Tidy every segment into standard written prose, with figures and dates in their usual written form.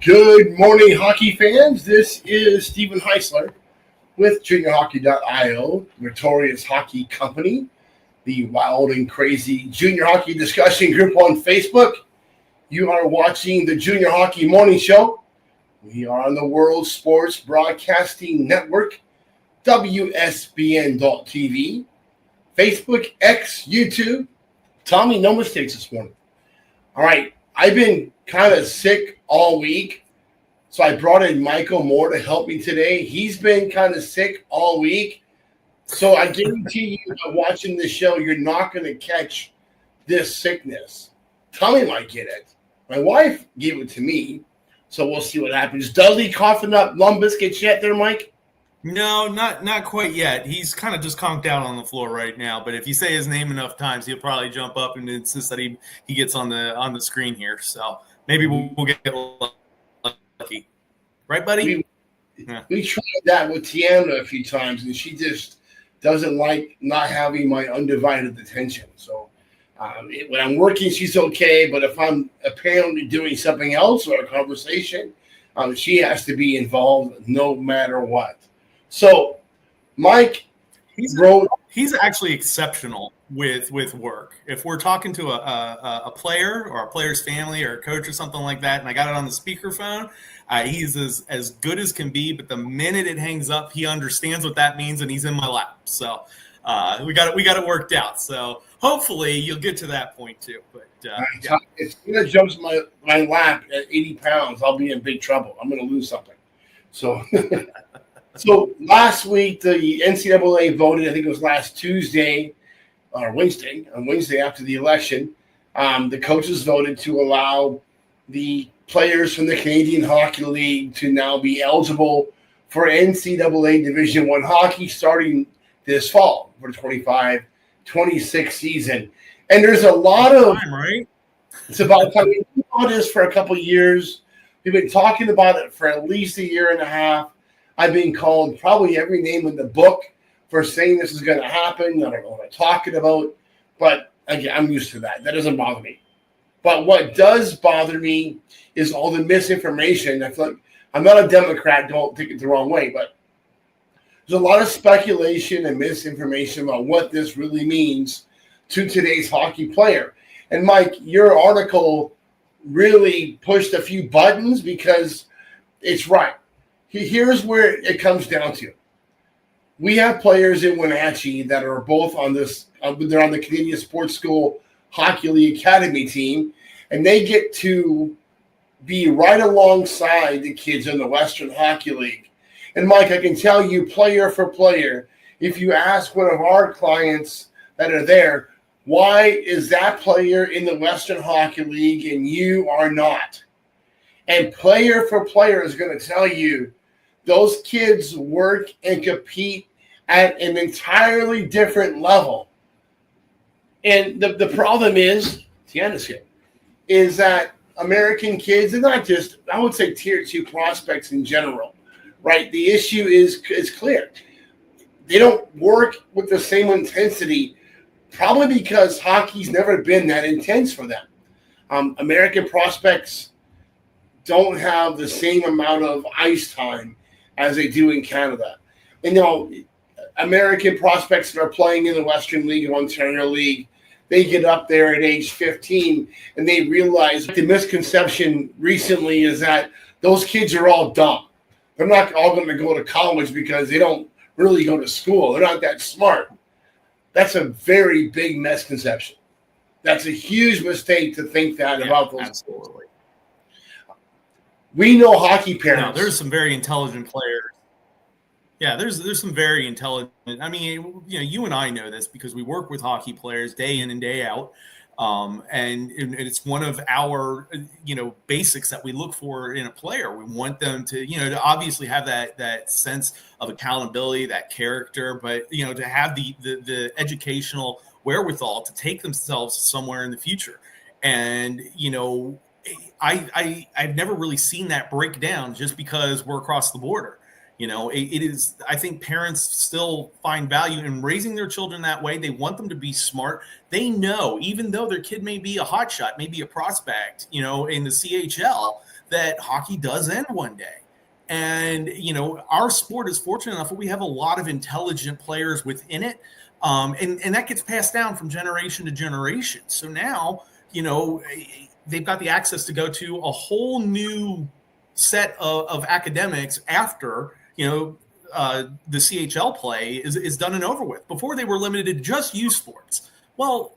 Good morning, hockey fans. This is Stephen Heisler with JuniorHockey.io, Notorious Hockey Company, the wild and crazy junior hockey discussion group on Facebook. You are watching the Junior Hockey Morning Show. We are on the World Sports Broadcasting Network, WSBN.TV, Facebook, X, YouTube. Tommy, no mistakes this morning. All right, I've been kind of sick all week, so I brought in Michael Moore to help me today. He's been kind of sick all week, so I guarantee you that watching this show, you're not going to catch this sickness. Tommy might get it. My wife gave it to me, so we'll see what happens. Dudley coughing up lung biscuits yet there, Mike? No, not quite yet. He's kind of just conked out on the floor right now. But if you say his name enough times, he'll probably jump up and insist that he gets on the screen here. So maybe we'll get lucky, right, buddy? We tried that with Tiana a few times, and she just doesn't like not having my undivided attention. So when I'm working, she's okay. But if I'm apparently doing something else or a conversation, she has to be involved no matter what. So, Mike he's actually exceptional with work. If we're talking to a player or a player's family or a coach or something like that, and I got it on the speakerphone, he's as good as can be. But the minute it hangs up, he understands what that means, and he's in my lap. So we got it worked out. So hopefully you'll get to that point too. But if Tina jumps my lap at 80 pounds, I'll be in big trouble. I'm going to lose something. So. So last week, the NCAA voted, I think it was last Tuesday or Wednesday after the election, the coaches voted to allow the players from the Canadian Hockey League to now be eligible for NCAA Division I hockey starting this fall for the 25-26 season. And there's a lot of time, right? It's about time. We've been on this for a couple of years. We've been talking about it for at least a year and a half. I've been called probably every name in the book for saying this is going to happen. I don't know what I'm talking about. But again, I'm used to that. That doesn't bother me. But what does bother me is all the misinformation. I feel like I'm not a Democrat. Don't take it the wrong way. But there's a lot of speculation and misinformation about what this really means to today's hockey player. And, Mike, your article really pushed a few buttons because it's right. Here's where it comes down to. We have players in Wenatchee that are both on this. They're on the Canadian Sports School Hockey League Academy team, and they get to be right alongside the kids in the Western Hockey League. And, Mike, I can tell you player for player, if you ask one of our clients that are there, why is that player in the Western Hockey League and you are not? And player for player is going to tell you those kids work and compete at an entirely different level. And the problem is, Tiana's here, is that American kids, and not just, I would say tier 2 prospects in general, right? The issue is clear. They don't work with the same intensity, probably because hockey's never been that intense for them. American prospects don't have the same amount of ice time as they do in Canada. And, American prospects that are playing in the Western League and Ontario League, they get up there at age 15 and they realize the misconception recently is that those kids are all dumb. They're not all going to go to college because they don't really go to school. They're not that smart. That's a very big misconception. That's a huge mistake to think that about those. Absolutely. We know hockey parents. Now, there's some very intelligent players. Yeah, there's some very intelligent. I mean, you and I know this because we work with hockey players day in and day out, and it's one of our basics that we look for in a player. We want them to obviously have that sense of accountability, that character, but to have the educational wherewithal to take themselves somewhere in the future. And I've never really seen that break down just because we're across the border. It is, I think parents still find value in raising their children that way. They want them to be smart. They know, even though their kid may be a hotshot, maybe a prospect, in the CHL, that hockey does end one day. And, our sport is fortunate enough that we have a lot of intelligent players within it. And that gets passed down from generation to generation. So now, they've got the access to go to a whole new set of academics after, the CHL play is done and over with. Before they were limited to just youth sports. Well,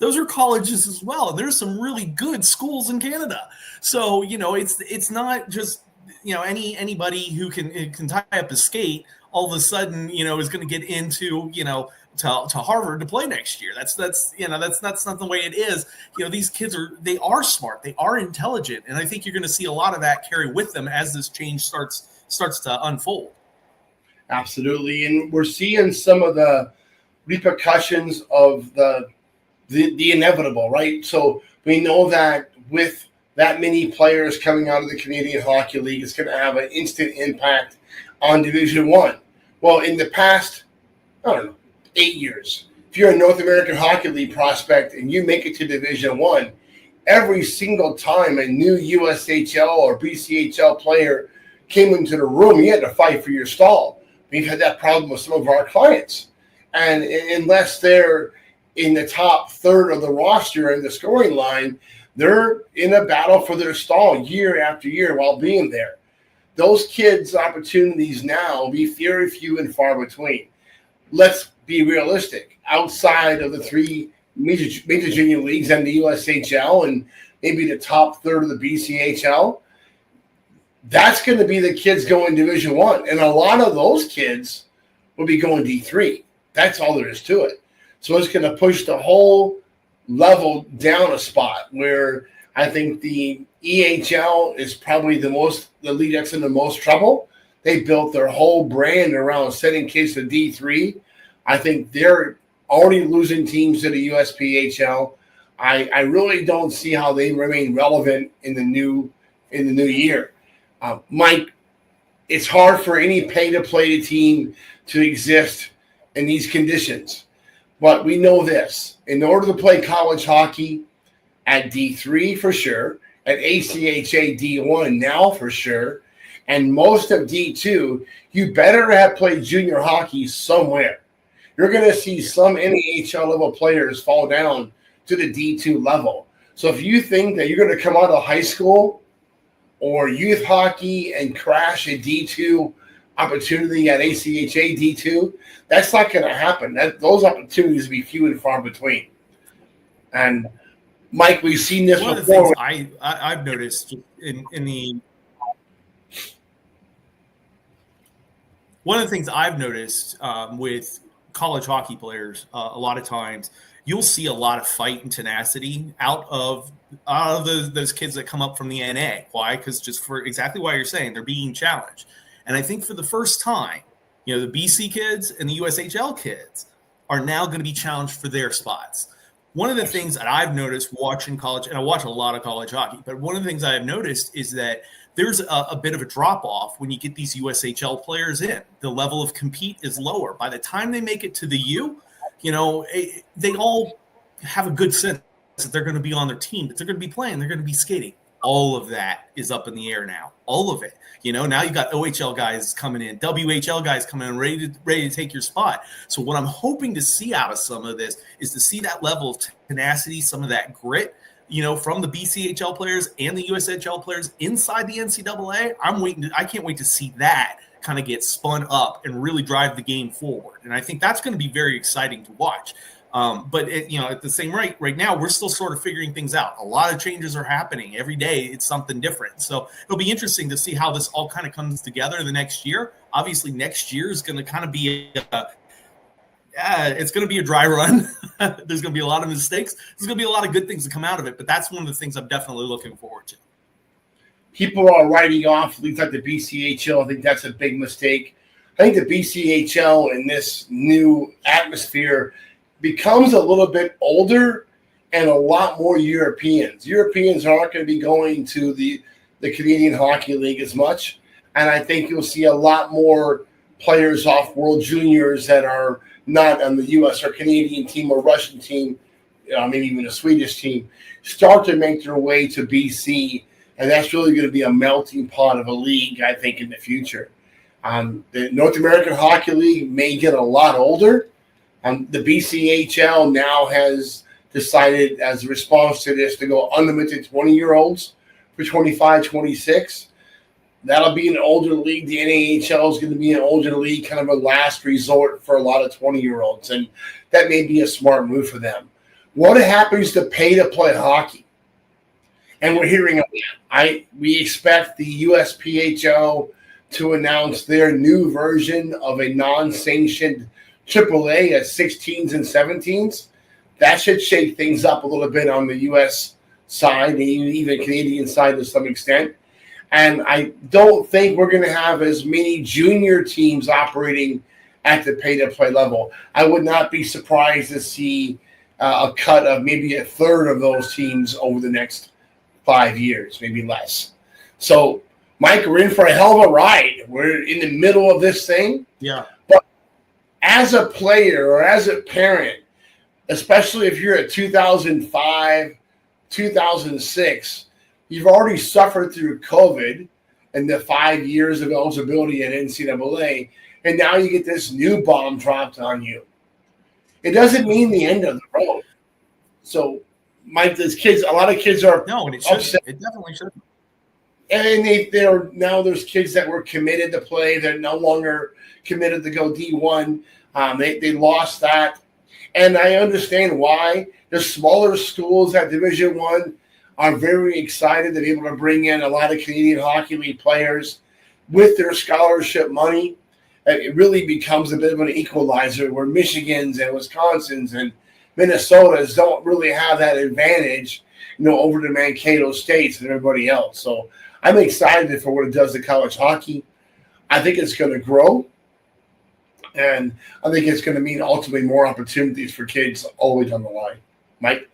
those are colleges as well. And there's some really good schools in Canada. So, it's not just, anybody who can tie up a skate all of a sudden, is going to get into, to Harvard to play next year. That's not the way it is. These kids are smart. They are intelligent. And I think you're going to see a lot of that carry with them as this change starts to unfold. Absolutely. And we're seeing some of the repercussions of the inevitable, right? So we know that with that many players coming out of the Canadian Hockey League, it's going to have an instant impact on Division I. Well, in the past, 8 years, if you're a North American Hockey League prospect and you make it to Division I, every single time a new USHL or BCHL player came into the room, you had to fight for your stall. We've had that problem with some of our clients. And unless they're in the top third of the roster in the scoring line, they're in a battle for their stall year after year while being there. Those kids' opportunities now will be very few and far between. Let's be realistic. Outside of the three major junior leagues and the USHL and maybe the top third of the BCHL, that's going to be the kids going Division I. And a lot of those kids will be going D3. That's all there is to it. So it's going to push the whole level down a spot where I think the EHL is probably the league that's in the most trouble. They built their whole brand around setting case of D3. I think they're already losing teams to the USPHL. I really don't see how they remain relevant in the new year. Mike, it's hard for any pay-to-play team to exist in these conditions. But we know this. In order to play college hockey at D3 for sure, at ACHA D1 now for sure, and most of D2, you better have played junior hockey somewhere. You're going to see some NAHL level players fall down to the D2 level. So if you think that you're going to come out of high school or youth hockey and crash a D2 opportunity at ACHA D2, that's not going to happen. Those opportunities will be few and far between. And Mike, we've seen this one before. Of the things I've noticed in the one of the things I've noticed with college hockey players, a lot of times you'll see a lot of fight and tenacity out of those kids that come up from the NA. Why? Because just for exactly why you're saying, they're being challenged. And I think for the first time, the BC kids and the USHL kids are now going to be challenged for their spots. One of the things that I've noticed watching college, and I watch a lot of college hockey, but one of the things I have noticed is that there's a bit of a drop-off when you get these USHL players in. The level of compete is lower. By the time they make it to the U, they all have a good sense that they're going to be on their team, that they're going to be playing, they're going to be skating. All of that is up in the air now. All of it. Now you've got OHL guys coming in, WHL guys coming in, ready to take your spot. So what I'm hoping to see out of some of this is to see that level of tenacity, some of that grit, from the BCHL players and the USHL players inside the NCAA. I can't wait to see that kind of get spun up and really drive the game forward. And I think that's going to be very exciting to watch. But at the same rate, right now, we're still sort of figuring things out. A lot of changes are happening every day. It's something different. So it'll be interesting to see how this all kind of comes together the next year. Obviously, next year is going to kind of be it's going to be a dry run. There's going to be a lot of mistakes. There's going to be a lot of good things to come out of it. But that's one of the things I'm definitely looking forward to. People are writing off leagues like the BCHL. I think that's a big mistake. I think the BCHL in this new atmosphere becomes a little bit older and a lot more Europeans. Europeans aren't going to be going to the Canadian Hockey League as much. And I think you'll see a lot more players off World Juniors that are not on the U.S. or Canadian team or Russian team, maybe even a Swedish team, start to make their way to BC And that's really going to be a melting pot of a league, I think, in the future. The North American Hockey League may get a lot older. The BCHL now has decided, as a response to this, to go unlimited 20-year-olds for 25, 26. That'll be an older league. The NAHL is going to be an older league, kind of a last resort for a lot of 20-year-olds. And that may be a smart move for them. What happens to pay-to-play hockey? And we're hearing we expect the USPHL to announce their new version of a non-sanctioned AAA at 16s and 17s. That should shake things up a little bit on the U.S. side, and even Canadian side to some extent. And I don't think we're going to have as many junior teams operating at the pay-to-play level. I would not be surprised to see a cut of maybe a third of those teams over the next 5 years, maybe less. So, Mike, we're in for a hell of a ride. We're in the middle of this thing. Yeah. But as a player or as a parent, especially if you're at 2005, 2006, you've already suffered through COVID and the 5 years of eligibility at NCAA, and now you get this new bomb dropped on you. It doesn't mean the end of the road. So, Mike, a lot of kids are and it should. It definitely should. And there's kids that were committed to play. They're no longer committed to go D1. They lost that. And I understand why. The smaller schools at Division I are very excited to be able to bring in a lot of Canadian Hockey League players with their scholarship money. And it really becomes a bit of an equalizer where Michigans and Wisconsins and Minnesotas don't really have that advantage, over the Mankato states and everybody else. So I'm excited for what it does to college hockey. I think it's going to grow. And I think it's going to mean ultimately more opportunities for kids always down the line. Mike?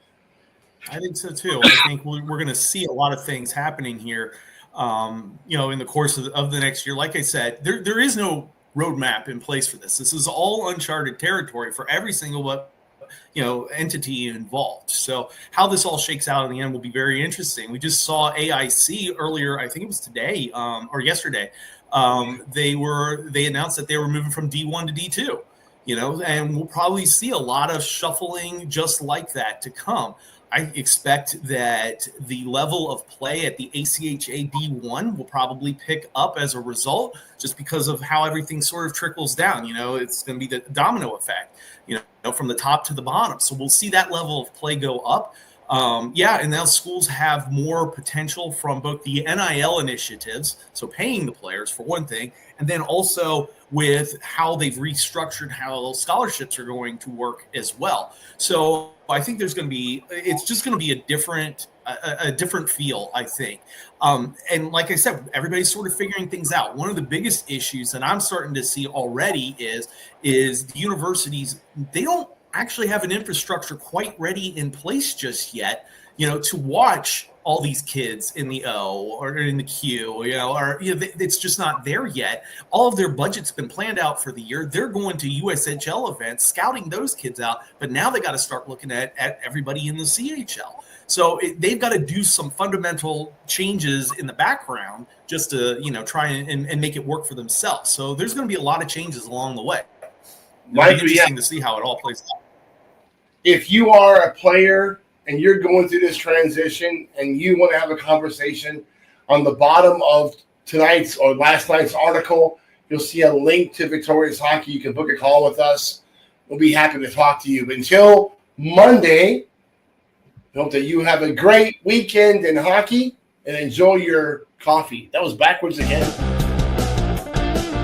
I think so too. I think we're going to see a lot of things happening here, in the course of the next year. Like I said, there is no roadmap in place for this. This is all uncharted territory for every single entity involved. So how this all shakes out in the end will be very interesting. We just saw AIC earlier, I think it was today or yesterday. They announced that they were moving from D1 to D2, and we'll probably see a lot of shuffling just like that to come. I expect that the level of play at the ACHA D1 will probably pick up as a result, just because of how everything sort of trickles down. It's going to be the domino effect, from the top to the bottom. So we'll see that level of play go up. And now schools have more potential from both the NIL initiatives, so paying the players for one thing, and then also with how they've restructured how scholarships are going to work as well. So I think it's just going to be a different feel, I think. And like I said, everybody's sort of figuring things out. One of the biggest issues that I'm starting to see already is the universities, they don't actually have an infrastructure quite ready in place just yet, to watch all these kids in the O or in the Q, it's just not there yet. All of their budget's been planned out for the year. They're going to USHL events, scouting those kids out, but now they got to start looking at everybody in the CHL. So they've got to do some fundamental changes in the background just to, try and make it work for themselves. So there's going to be a lot of changes along the way. It'll be interesting to see how it all plays out. If you are a player and you're going through this transition and you want to have a conversation, on the bottom of tonight's or last night's article, you'll see a link to Victorious Hockey. You can book a call with us. We'll be happy to talk to you. But until Monday, I hope that you have a great weekend in hockey and enjoy your coffee. That was backwards again.